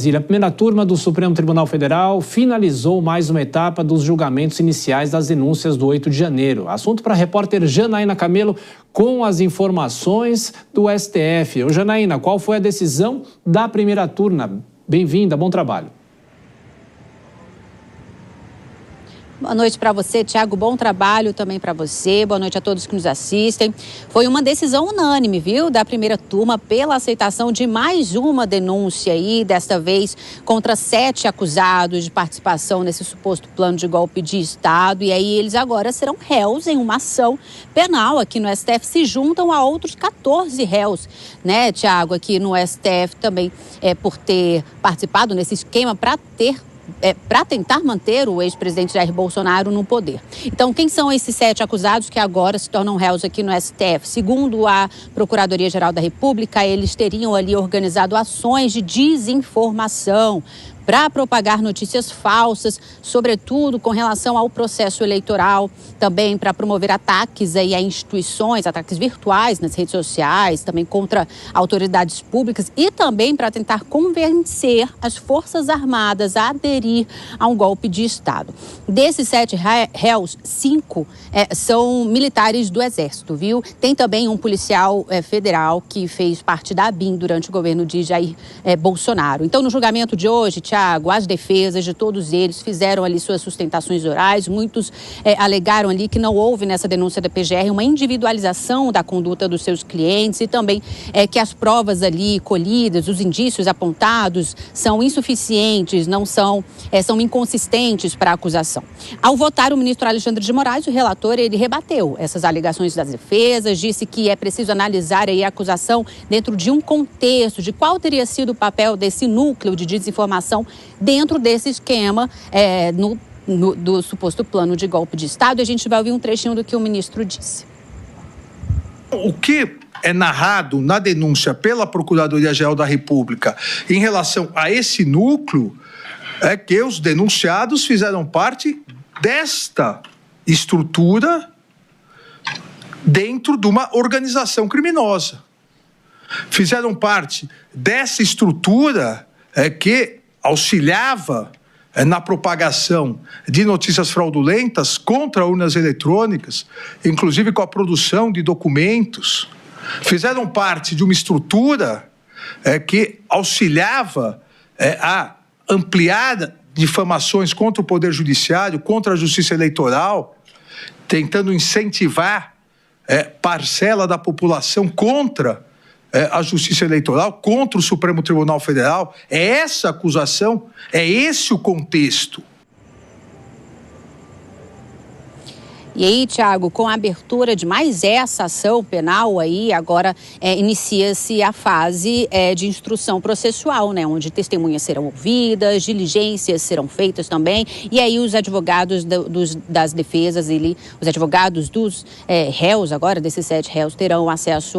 A primeira turma do Supremo Tribunal Federal finalizou mais uma etapa dos julgamentos iniciais das denúncias do 8 de janeiro. Assunto para a repórter Janaína Camelo com as informações do STF. Ô Janaína, qual foi a decisão da primeira turma? Bem-vinda, bom trabalho. Boa noite para você, Tiago. Bom trabalho também para você. Boa noite a todos que nos assistem. Foi uma decisão unânime, viu, da primeira turma pela aceitação de mais uma denúncia aí, desta vez contra 7 acusados de participação nesse suposto plano de golpe de Estado. E aí eles agora serão réus em uma ação penal aqui no STF, se juntam a outros 14 réus, né, Tiago, aqui no STF também, por ter participado nesse esquema para tentar manter o ex-presidente Jair Bolsonaro no poder. Então, quem são esses 7 acusados que agora se tornam réus aqui no STF? Segundo a Procuradoria-Geral da República, eles teriam ali organizado ações de desinformação para propagar notícias falsas, sobretudo com relação ao processo eleitoral, também para promover ataques aí a instituições, ataques virtuais nas redes sociais, também contra autoridades públicas e também para tentar convencer as Forças Armadas a aderir a um golpe de Estado. Desses 7 réus, 5 são militares do Exército, viu? Tem também um policial federal que fez parte da ABIN durante o governo de Jair Bolsonaro. Então, no julgamento de hoje, Tiago, as defesas de todos eles fizeram ali suas sustentações orais. Muitos alegaram ali que não houve nessa denúncia da PGR uma individualização da conduta dos seus clientes e também que as provas ali colhidas, os indícios apontados são insuficientes, são inconsistentes para a acusação. Ao votar, o ministro Alexandre de Moraes, o relator, ele rebateu essas alegações das defesas, disse que é preciso analisar aí a acusação dentro de um contexto de qual teria sido o papel desse núcleo de desinformação dentro desse esquema do suposto plano de golpe de Estado. E a gente vai ouvir um trechinho do que o ministro disse. O que é narrado na denúncia pela Procuradoria-Geral da República em relação a esse núcleo é que os denunciados fizeram parte desta estrutura dentro de uma organização criminosa. Fizeram parte dessa estrutura que auxiliava na propagação de notícias fraudulentas contra urnas eletrônicas, inclusive com a produção de documentos. Fizeram parte de uma estrutura que auxiliava a ampliar difamações contra o Poder Judiciário, contra a Justiça Eleitoral, tentando incentivar parcela da população contra a Justiça Eleitoral, contra o Supremo Tribunal Federal. É essa acusação, é esse o contexto. E aí, Tiago, com a abertura de mais essa ação penal aí, agora inicia-se a fase de instrução processual, né? Onde testemunhas serão ouvidas, diligências serão feitas também. E aí os advogados das defesas, os advogados dos réus agora, desses 7 réus, terão acesso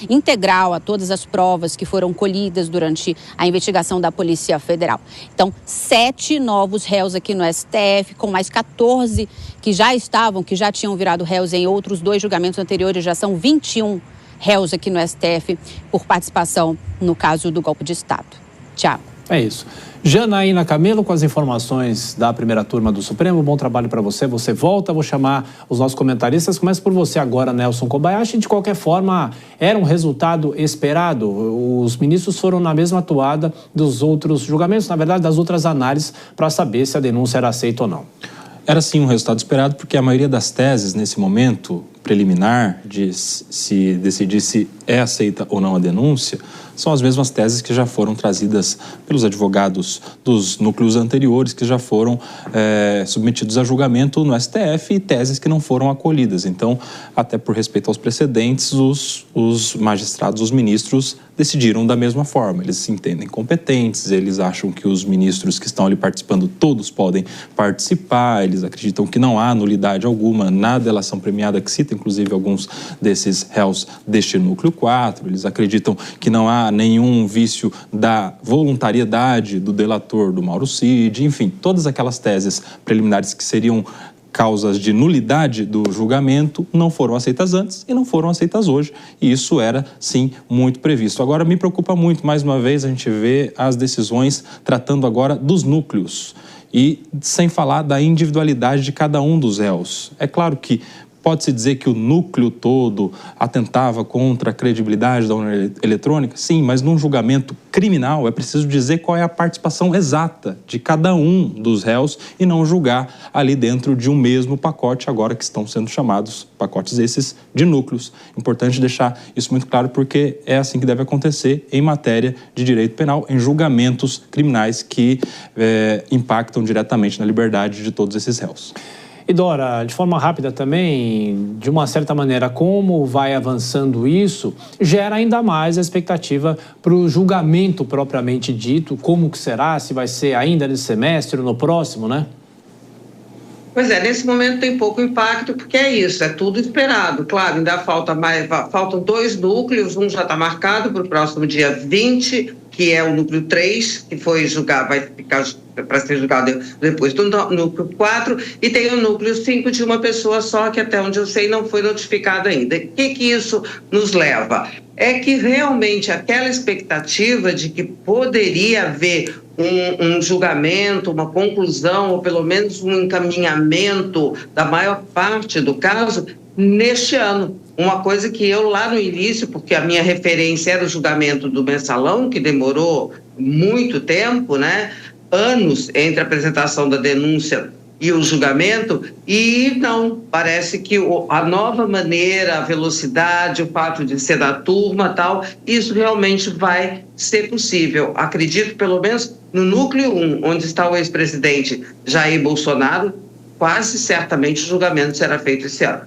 integral a todas as provas que foram colhidas durante a investigação da Polícia Federal. Então, 7 novos réus aqui no STF, com mais 14 que já tinham virado réus em outros 2 julgamentos anteriores. Já são 21 réus aqui no STF por participação no caso do golpe de Estado. Tiago. É isso. Janaína Camelo com as informações da primeira turma do Supremo. Bom trabalho para você. Você volta, vou chamar os nossos comentaristas. Começa por você agora, Nelson Kobayashi. De qualquer forma, era um resultado esperado. Os ministros foram na mesma toada dos outros julgamentos, na verdade, das outras análises, para saber se a denúncia era aceita ou não. Era sim um resultado esperado, porque a maioria das teses, nesse momento preliminar, de se decidir se é aceita ou não a denúncia, são as mesmas teses que já foram trazidas pelos advogados dos núcleos anteriores, que já foram submetidos a julgamento no STF, e teses que não foram acolhidas. Então, até por respeito aos precedentes, os magistrados, os ministros, decidiram da mesma forma. Eles se entendem competentes, eles acham que os ministros que estão ali participando todos podem participar, eles acreditam que não há nulidade alguma na delação premiada, que cita inclusive alguns desses réus deste núcleo 4, eles acreditam que não há nenhum vício da voluntariedade do delator, do Mauro Cid, enfim, todas aquelas teses preliminares que seriam causas de nulidade do julgamento não foram aceitas antes e não foram aceitas hoje. E isso era, sim, muito previsto. Agora, me preocupa muito, mais uma vez, a gente vê as decisões tratando agora dos núcleos e sem falar da individualidade de cada um dos réus. É claro que pode-se dizer que o núcleo todo atentava contra a credibilidade da urna eletrônica? Sim, mas num julgamento criminal é preciso dizer qual é a participação exata de cada um dos réus e não julgar ali dentro de um mesmo pacote, agora que estão sendo chamados pacotes esses de núcleos. Importante deixar isso muito claro porque é assim que deve acontecer em matéria de direito penal, em julgamentos criminais que impactam diretamente na liberdade de todos esses réus. E Dora, de forma rápida também, de uma certa maneira, como vai avançando isso, gera ainda mais a expectativa para o julgamento propriamente dito, como que será, se vai ser ainda nesse semestre ou no próximo, né? Pois é, nesse momento tem pouco impacto, porque é isso, é tudo esperado. Claro, ainda faltam 2 núcleos, um já está marcado para o próximo dia 20, que é o núcleo 3, que foi julgado, vai ficar para ser julgado depois do núcleo 4, e tem o núcleo 5 de uma pessoa só, que até onde eu sei não foi notificado ainda. O que isso nos leva? É que realmente aquela expectativa de que poderia haver um julgamento, uma conclusão, ou pelo menos um encaminhamento da maior parte do caso neste ano. Uma coisa que eu lá no início, porque a minha referência era o julgamento do mensalão, que demorou muito tempo, né? Anos entre a apresentação da denúncia e o julgamento, e não, parece que a nova maneira, a velocidade, o fato de ser da turma tal, isso realmente vai ser possível. Acredito, pelo menos, no núcleo 1, onde está o ex-presidente Jair Bolsonaro, quase certamente o julgamento será feito esse ano.